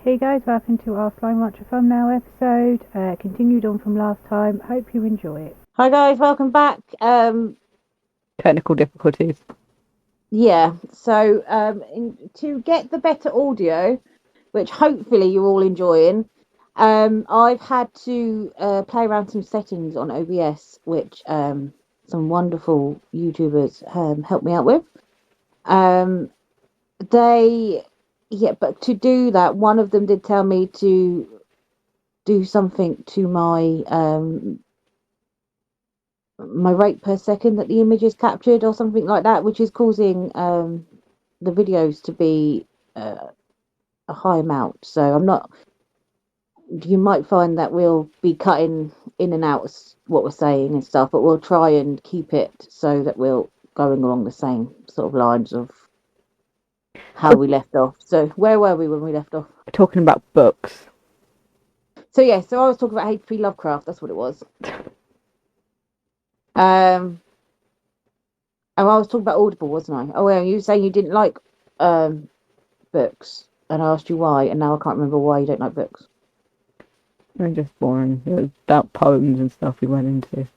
Hey guys, welcome to our Flying Watch a Thumbnail episode. Continued on from last time. Hope you enjoy it. Hi guys, welcome back. Technical difficulties. To get the better audio, which hopefully you're all enjoying, I've had to play around some settings on OBS, which some wonderful YouTubers helped me out with. But to do that, one of them did tell me to do something to my rate per second that the image is captured or something like that, which is causing the videos to be a high amount. So you might find that we'll be cutting in and out what we're saying and stuff, but we'll try and keep it so that we're going along the same sort of lines of how we left off. So where were we when we left off? Talking about books. So I was talking about H.P. Lovecraft. That's what it was. And I was talking about Audible, wasn't I? Oh, well, you were saying you didn't like books, and I asked you why, and now I can't remember why you don't like books. They're just boring. It was about poems and stuff we went into.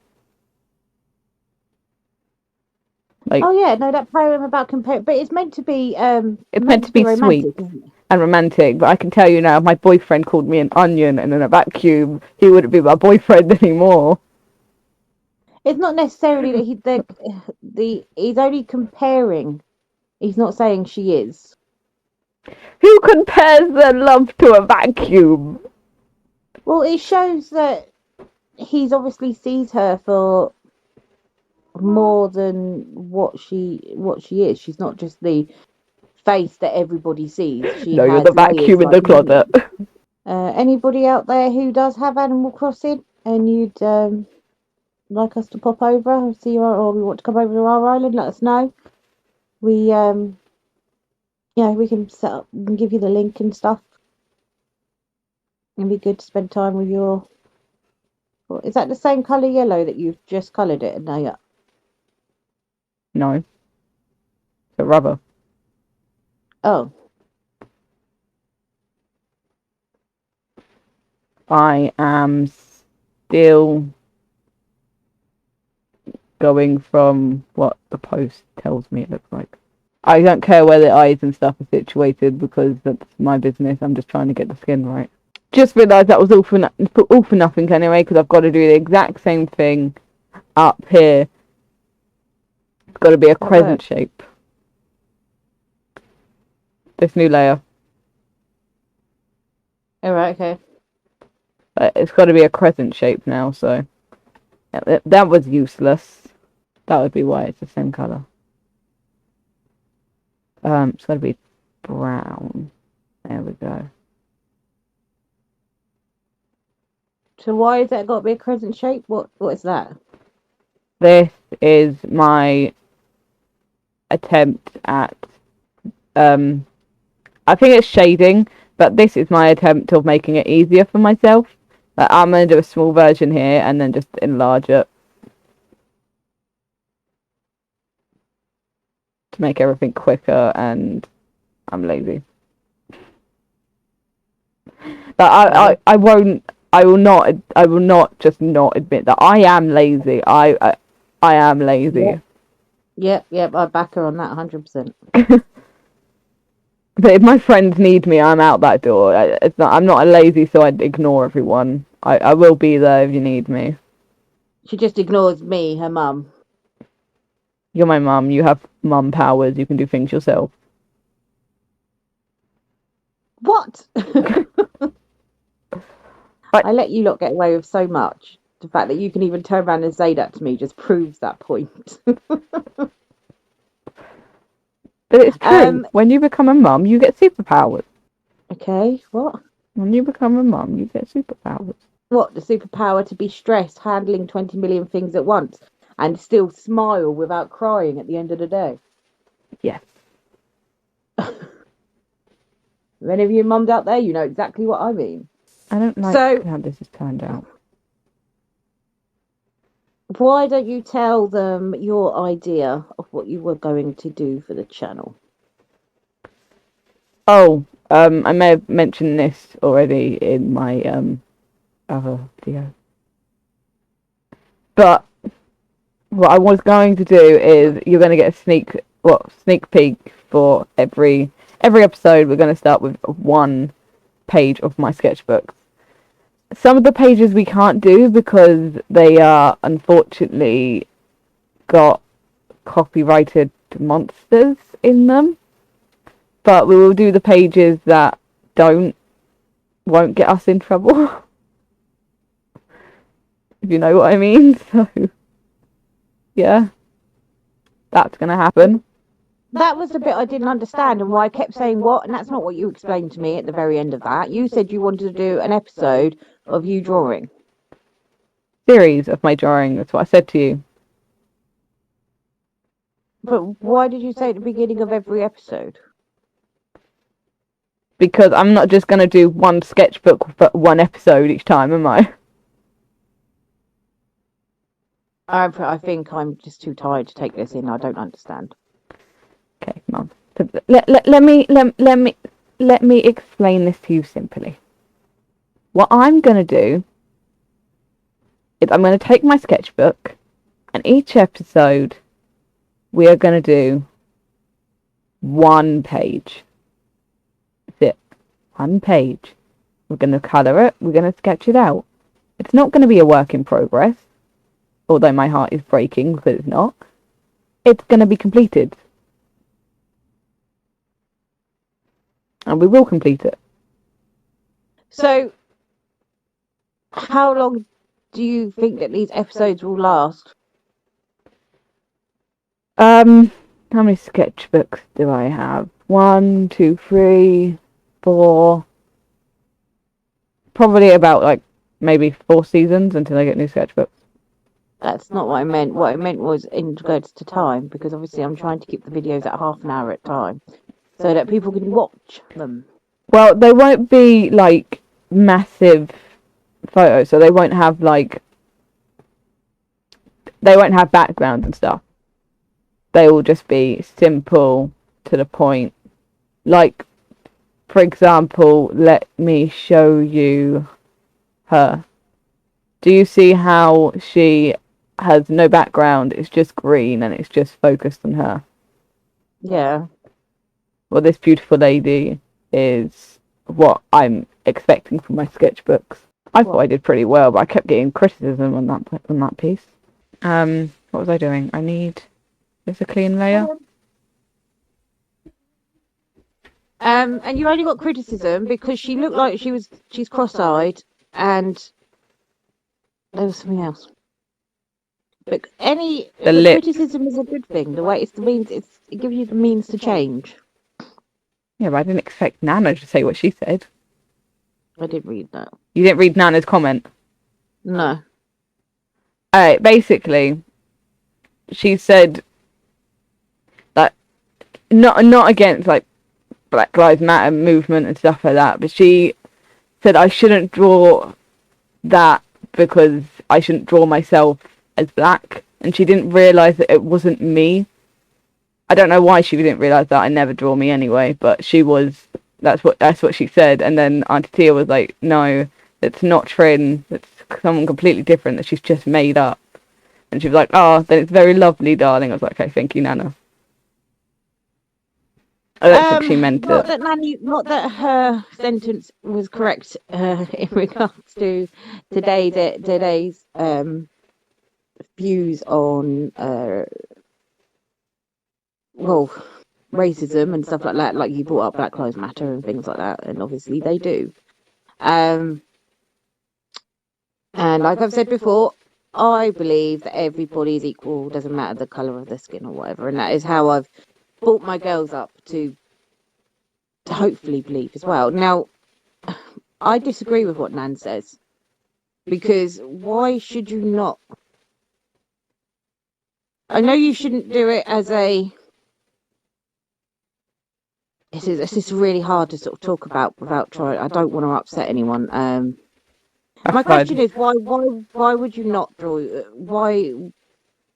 That poem about compare, but it's meant to be it's meant to be romantic, sweet isn't it? and romantic, but I can tell you now, if my boyfriend called me an onion and in a vacuum, he wouldn't be my boyfriend anymore. It's not necessarily that he's only comparing. He's not saying she is. Who compares their love to a vacuum? Well, it shows that he's obviously sees her for more than what she is. She's not just the face that everybody sees. She No, you're has the layers vacuum in like the closet. anybody out there who does have Animal Crossing and you'd like us to pop over and see or we want to come over to our island, let us know. We we can set up, we can give you the link and stuff. It'd be good to spend time with your. Is that the same colour yellow that you've just coloured it? No, yeah. No. It's a rubber. Oh. I am still going from what the post tells me it looks like. I don't care where the eyes and stuff are situated because that's my business. I'm just trying to get the skin right. Just realised that was all for nothing anyway, because I've got to do the exact same thing up here. It's got to be a crescent shape. This new layer. Alright, okay. It's got to be a crescent shape now, so that was useless. That would be why it's the same colour. It's got to be brown. There we go. So why has that got to be a crescent shape? What is that? This is my attempt at I think it's shading, but this is my attempt of making it easier for myself. I'm going to do a small version here and then just enlarge it to make everything quicker, and I'm lazy. But I will not just not admit that I am lazy. I am lazy. Yep, I back her on that 100%. But if my friends need me, I'm out that door. I'm not a lazy, so I'd ignore everyone. I will be there if you need me. She just ignores me, her mum. You're my mum. You have mum powers. You can do things yourself. What? I let you lot get away with so much. The fact that you can even turn around and say that to me just proves that point. But it's true. When you become a mum, you get superpowers. Okay, what? When you become a mum, you get superpowers. What, the superpower to be stressed, handling 20 million things at once, and still smile without crying at the end of the day? Yes. If any of you mums out there, you know exactly what I mean. I don't like how this has turned out. Why don't you tell them your idea of what you were going to do for the channel? Oh, I may have mentioned this already in my other video. But what I was going to do is you're going to get a sneak peek for every episode. We're going to start with one page of my sketchbooks. Some of the pages we can't do because they are unfortunately got copyrighted monsters in them. But we will do the pages that won't get us in trouble. If you know what I mean. So yeah, that's gonna happen. That was the bit I didn't understand and why I kept saying what, and that's not what you explained to me at the very end of that. You said you wanted to do an episode of you drawing. Series of my drawing, that's what I said to you. But why did you say at the beginning of every episode? Because I'm not just gonna do one sketchbook for one episode each time, am I? I think I'm just too tired to take this in. I don't understand. Okay, Mum. Let me explain this to you simply. What I'm gonna do is I'm gonna take my sketchbook, and each episode we are gonna do one page. That's it. One page. We're gonna colour it. We're gonna sketch it out. It's not gonna be a work in progress, although my heart is breaking because it's not. It's gonna be completed. And we will complete it. So, how long do you think that these episodes will last? How many sketchbooks do I have? 1, 2, 3, 4. Probably about like maybe 4 seasons until I get new sketchbooks. That's not what I meant. What I meant was in regards to time, because obviously I'm trying to keep the videos at half an hour at a time, so that people can watch them. Well, they won't be like massive photos, so they won't have backgrounds and stuff. They will just be simple, to the point. Like, for example, let me show you her. Do you see how she has no background? It's just green and it's just focused on her. Yeah. Well, this beautiful lady is what I'm expecting from my sketchbooks. I thought I did pretty well, but I kept getting criticism on that piece. What was I doing? I need just a clean layer. And you only got criticism because she looked like she's cross-eyed, and there was something else. But the criticism is a good thing. The way it gives you the means to change. Yeah, but I didn't expect Nana to say what she said. I didn't read that. You didn't read Nana's comment? No. Alright, basically, she said that not against like Black Lives Matter movement and stuff like that, but she said I shouldn't draw that because I shouldn't draw myself as black, and she didn't realise that it wasn't me. I don't know why she didn't realise that. I never draw me anyway, but that's what she said. And then Auntie Tia was like, no, it's not Trin, it's someone completely different that she's just made up. And she was like, oh, then it's very lovely, darling. I was like, okay, thank you, Nana. I don't think she meant it. Not that her sentence was correct in regards to today's views on racism and stuff like that. Like you brought up Black Lives Matter and things like that, and obviously they do. And like I've said before, I believe that everybody is equal. Doesn't matter the colour of their skin or whatever, and that is how I've brought my girls up to hopefully believe as well. Now, I disagree with what Nan says, because why should you not? I know you shouldn't do it as a. This is really hard to sort of talk about without trying. I don't want to upset anyone. My question is why would you not draw? Why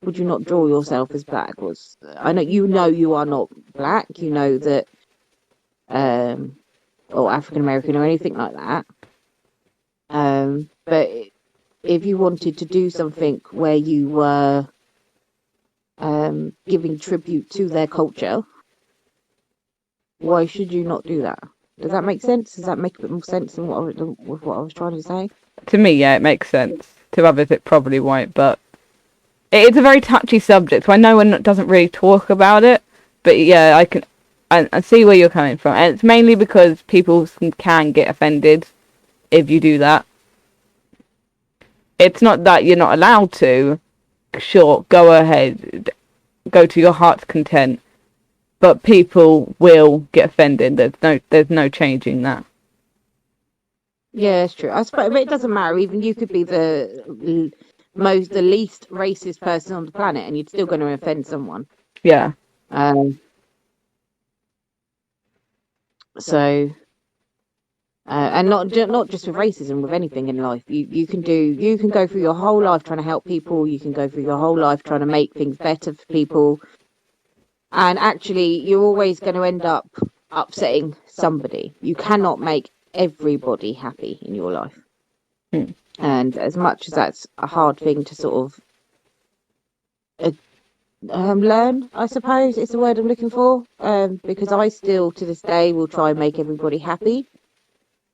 would you not draw yourself as black? I know you are not black. You know that or African American or anything like that. But if you wanted to do something where you were giving tribute to their culture, why should you not do that? Does that make sense? Does that make a bit more sense than what I was trying to say? To me, yeah, it makes sense. To others, it probably won't, but it's a very touchy subject, so I know one doesn't really talk about it. But yeah, I see where you're coming from, and it's mainly because people can get offended if you do that. It's not that you're not allowed to. Sure, go ahead, go to your heart's content, but people will get offended. There's no changing that. Yeah, it's true. I suppose, but it doesn't matter. Even you could be the least racist person on the planet, and you're still going to offend someone. Yeah. So, and not just with racism, with anything in life. You can go through your whole life trying to help people. You can go through your whole life trying to make things better for people, and actually, you're always going to end up upsetting somebody. You cannot make everybody happy in your life. And as much as that's a hard thing to sort of learn, I suppose it's the word I'm looking for, because I still to this day will try and make everybody happy,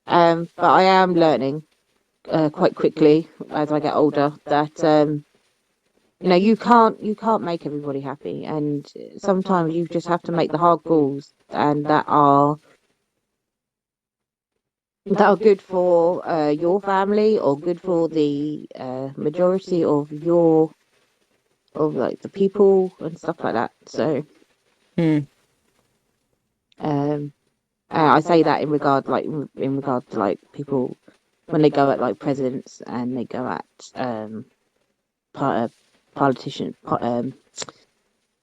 but I am learning quite quickly as I get older that you can't make everybody happy, and sometimes you just have to make the hard calls, and that are good for your family, or good for the majority of like the people and stuff like that. So I say that in regard to like people when they go at like presidents, and they go at politicians,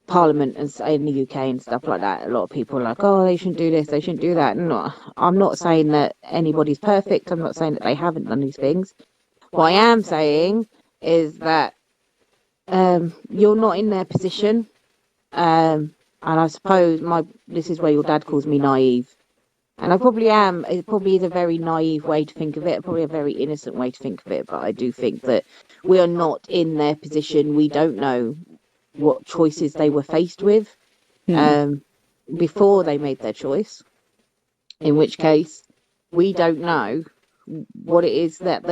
parliament, and in the UK and stuff like that. A lot of people are like, oh, they shouldn't do this, they shouldn't do that. No, I'm not saying that anybody's perfect. I'm not saying that they haven't done these things. What I am saying is that you're not in their position, and I suppose this is where your dad calls me naive, and I probably am. It probably is a very naive way to think of it, probably a very innocent way to think of it, but I do think that we are not in their position. We don't know what choices they were faced with before they made their choice, in which case we don't know what it is that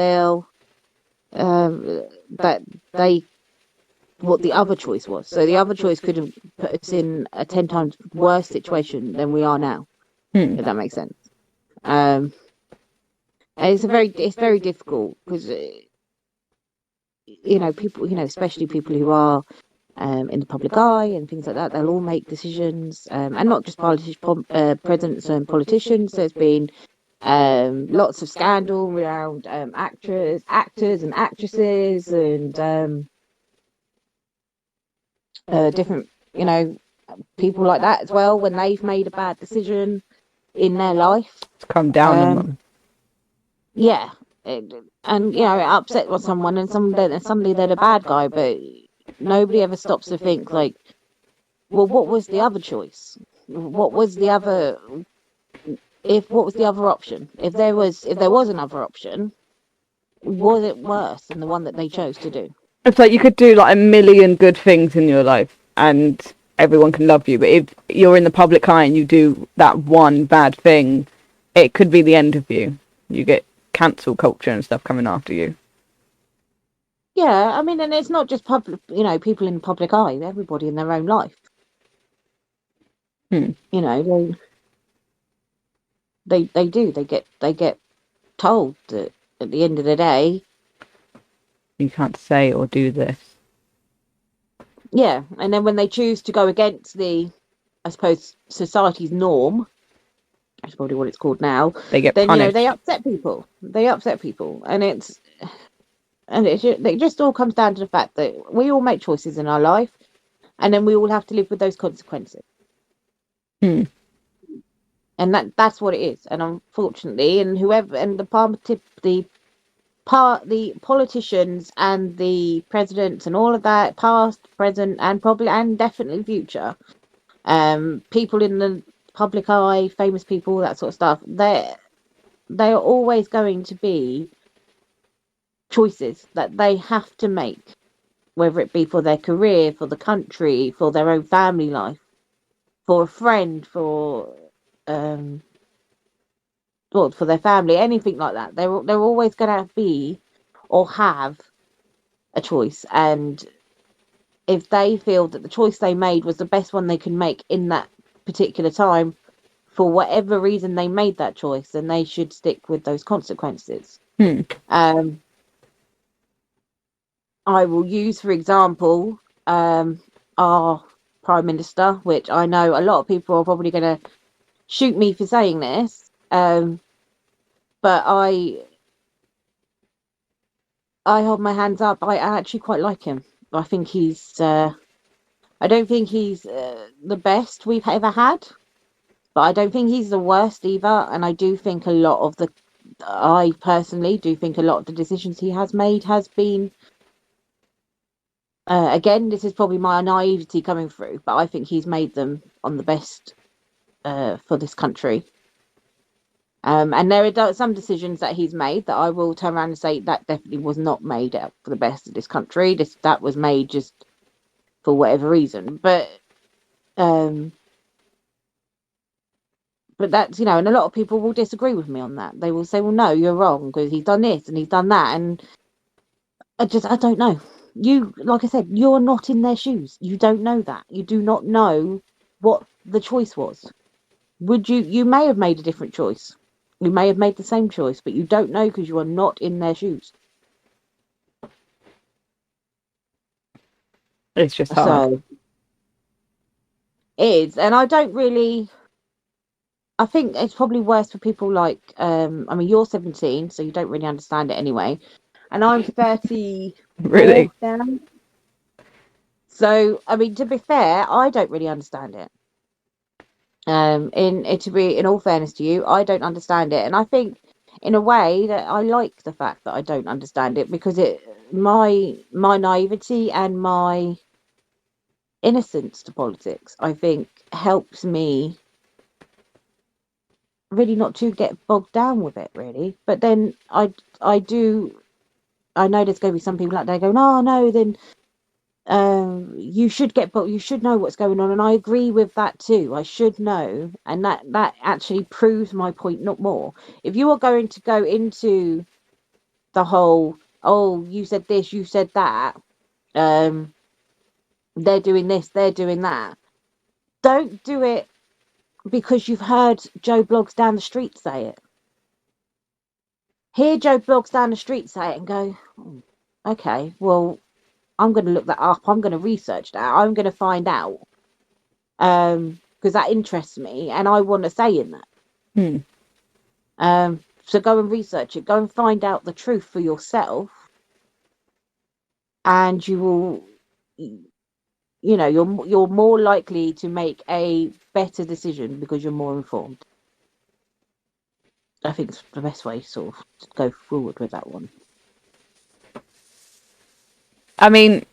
what the other choice was. So the other choice could have put us in a 10 times worse situation than we are now, if that makes sense. And it's very difficult because people, especially people who are in the public eye and things like that, they'll all make decisions, and not just presidents and politicians. There's been lots of scandal around actors and actresses, and different, people like that as well, when they've made a bad decision in their life. It's come down on them. Yeah, and it upsets someone, and suddenly they're the bad guy, but nobody ever stops to think like, well, what was the other choice? What was the other option? If there was another option, was it worse than the one that they chose to do? It's like you could do like a million good things in your life and everyone can love you, but if you're in the public eye and you do that one bad thing, it could be the end of you. You get cancel culture and stuff coming after you. Yeah, I mean, and it's not just public, people in the public eye, everybody in their own life. They get told that at the end of the day, you can't say or do this. Yeah, and then when they choose to go against the, I suppose, society's norm, that's probably what it's called now, they get then punished. They upset people. And it just all comes down to the fact that we all make choices in our life, and then we all have to live with those consequences. And that's what it is. And unfortunately, and the politicians and the presidents and all of that, past, present, and probably and definitely future, people in the public eye, famous people, that sort of stuff, they are always going to be choices that they have to make, whether it be for their career, for the country, for their own family life, for a friend, well, for their family, anything like that. They're always going to be or have a choice, and if they feel that the choice they made was the best one they can make in that particular time, for whatever reason they made that choice, then they should stick with those consequences. I will use, for example, our Prime Minister, which I know a lot of people are probably going to shoot me for saying this, but I hold my hands up. I actually quite like him. I think he's. I don't think he's the best we've ever had, but I don't think he's the worst either. And I do think I personally do think a lot of the decisions he has made has been. Again, this is probably my naivety coming through, but I think he's made them on the best for this country. And there are some decisions that he's made that I will turn around and say that definitely was not made out for the best of this country. That was made just for whatever reason. But that's, and a lot of people will disagree with me on that. They will say, well, no, you're wrong because he's done this and he's done that. And I don't know. Like I said, you're not in their shoes. You don't know that. You do not know what the choice was. You may have made a different choice. You may have made the same choice, but you don't know because you are not in their shoes. It's just hard. So, it is. And I think it's probably worse for people like, you're 17, so you don't really understand it anyway. And I'm 30 Really? now. So, to be fair, I don't really understand it. In all fairness to you, I don't understand it. And I think in a way that I like the fact that I don't understand it, because my naivety and my innocence to politics, I think, helps me really not to get bogged down with it, really. But then I know there's going to be some people out there going, oh no, then you should know what's going on, and I agree with that too. I should know, and that actually proves my point, not more. If you are going to go into the whole, oh, you said this, you said that, they're doing this, they're doing that, don't do it because you've heard Joe Blogs down the street say it. Hear Joe Blogs down the street say it and go, okay, well, I'm going to look that up. I'm going to research that. I'm going to find out, because that interests me and I want to say in that. So go and research it. Go and find out the truth for yourself, and you will, you're more likely to make a better decision because you're more informed. I think it's the best way to sort of go forward with that one.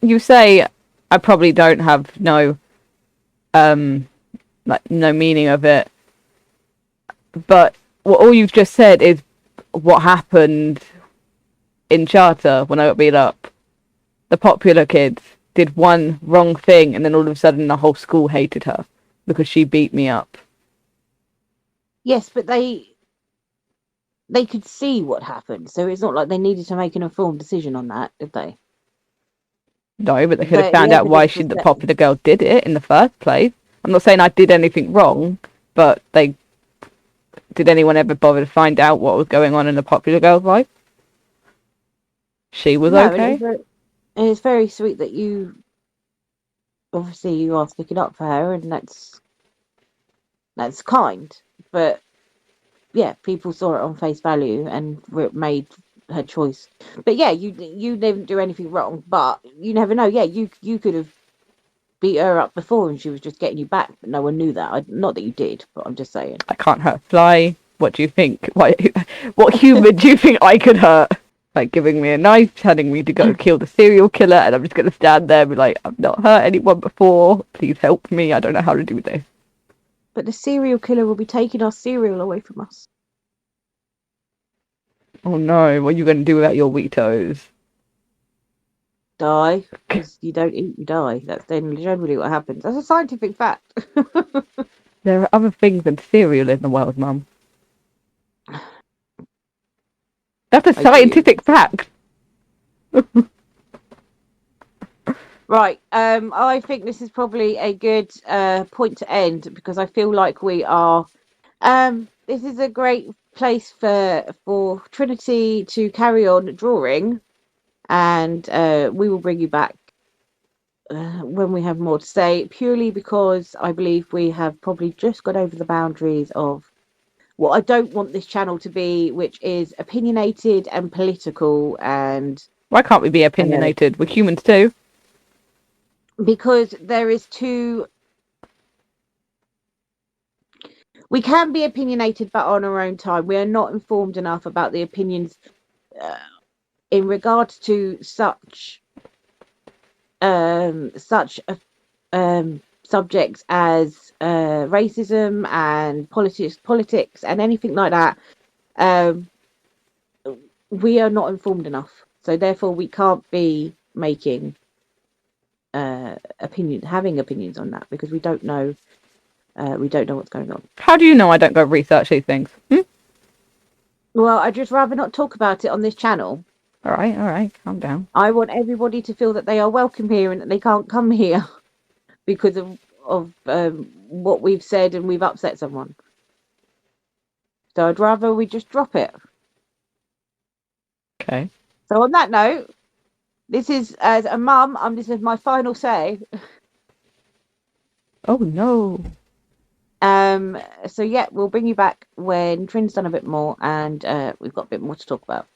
You say I probably don't have no meaning of it, but all you've just said is what happened in Charter when I got beat up. The popular kids did one wrong thing, and then all of a sudden the whole school hated her because she beat me up. Yes, but they could see what happened, so it's not like they needed to make an informed decision on that, did they? No, but they could have found out why the popular girl did it in the first place. I'm not saying I did anything wrong, but did anyone ever bother to find out what was going on in the popular girl's life? She was okay. And it's very sweet that you are sticking up for her, and that's kind. But yeah, people saw it on face value and made her choice. But yeah, you didn't do anything wrong, but you never know. Yeah, you could have beat her up before and she was just getting you back, but no one knew that. Not that you did, but I'm just saying. I can't hurt a fly. What do you think? What human do you think I could hurt? Like giving me a knife, telling me to go kill the serial killer, and I'm just going to stand there and be like, I've not hurt anyone before. Please help me. I don't know how to do this. But the serial killer will be taking our cereal away from us. Oh no, what are you going to do without your Wheatos? Die. Because you don't eat, you die. That's generally what happens. That's a scientific fact. There are other things than cereal in the world, Mum. That's a scientific fact. Right. I think this is probably a good point to end because I feel like we are. This is a great place for Trinity to carry on drawing, and we will bring you back when we have more to say. Purely because I believe we have probably just got over the boundaries of what I don't want this channel to be, which is opinionated and political. And why can't we be opinionated? We're humans too. Because there is we can be opinionated, but on our own time. We are not informed enough about the opinions in regards to such subjects as racism and politics and anything like that. We are not informed enough, so therefore we can't be making having opinions on that because we don't know. We don't know what's going on. How do you know I don't go research these things? Well, I'd just rather not talk about it on this channel. All right, calm down. I want everybody to feel that they are welcome here and that they can't come here because of what we've said and we've upset someone. So I'd rather we just drop it. Okay. So on that note, this is, as a mum, this is my final say. Oh no. So yeah, we'll bring you back when Trin's done a bit more and we've got a bit more to talk about.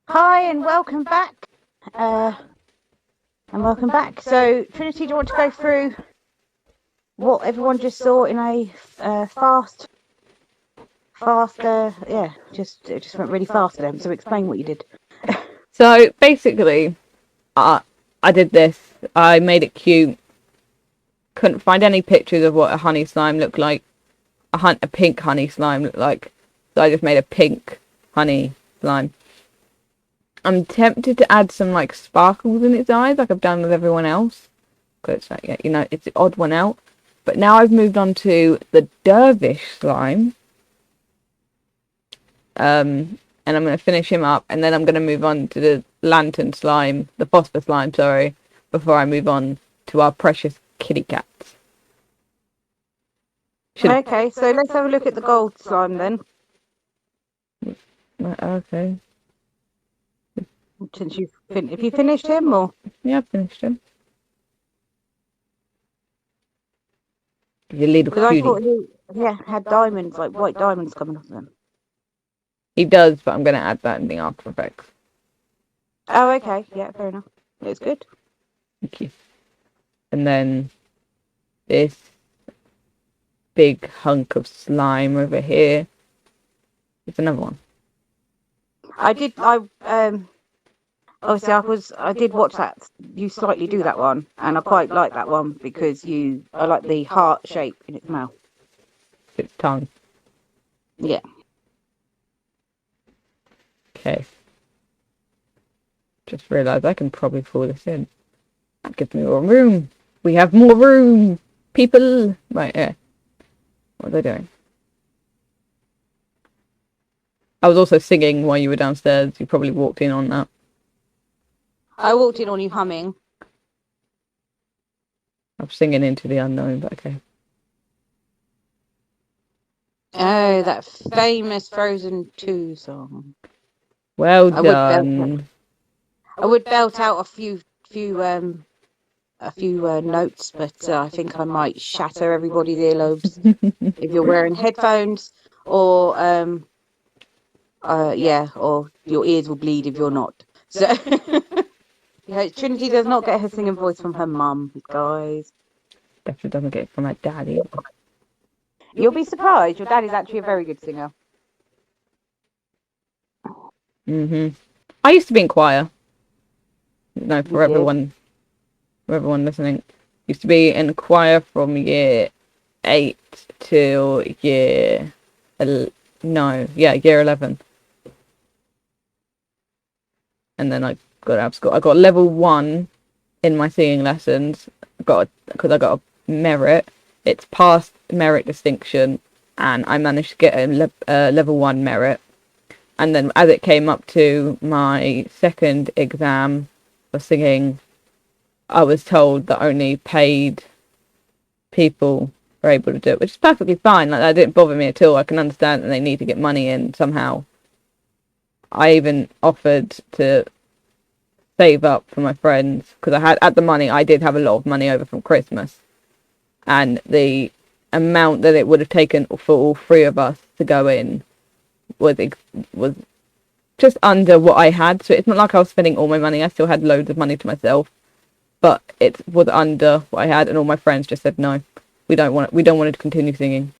Hi and welcome back. So Trinity, do you want to go through what everyone just saw in a it just went really fast for them. So explain what you did. So basically, I did this. I made it cute. Couldn't find any pictures of what a honey slime looked like. A pink honey slime looked like. So I just made a pink honey slime. I'm tempted to add some like sparkles in its eyes, like I've done with everyone else. Because it's the odd one out. But now I've moved on to the dervish slime. And I'm going to finish him up, and then I'm going to move on to the lantern slime, the phosphor slime, sorry, before I move on to our precious kitty cats. Okay, so let's have a look at the gold slime then. Okay. Since have you finished him or? Yeah, I've finished him. You little Because I cutie. thought he had diamonds, like white diamonds coming off him. He does, but I'm going to add that in the After Effects. Oh, okay. Yeah, fair enough. It's good. Thank you. And then this big hunk of slime over here. It's another one. Obviously I did watch that. You slightly do that one, and I quite like that one because I like the heart shape in its mouth. Its tongue. Yeah. Okay. Just realised I can probably fill this in. That gives me more room. We have more room, people. Right, yeah. What are they doing? I was also singing while you were downstairs. You probably walked in on that. I walked in on you humming. I'm singing into the unknown, but okay. Oh, that famous Frozen 2 song. Well done. I would belt out a few notes, but I think I might shatter everybody's earlobes if you're wearing headphones, or or your ears will bleed if you're not. So, Trinity does not get her singing voice from her mum, guys. Definitely doesn't get it from my daddy. You'll be surprised. Your daddy's actually a very good singer. I used to be in choir. No, for You did? everyone listening, used to be in choir from year 8 till year 11. And then I got out of school. I got level 1 in my singing lessons. Because I got a merit. It's past merit distinction, and I managed to get a level 1 merit. And then as it came up to my second exam for singing, I was told that only paid people are able to do it, which is perfectly fine. Like, that didn't bother me at all. I can understand that they need to get money in somehow. I even offered to save up for my friends because I did have a lot of money over from Christmas, and the amount that it would have taken for all 3 of us to go in was just under what I had. So it's not like I was spending all my money. I still had loads of money to myself, but it was under what I had, and all my friends just said no. We don't want to continue singing.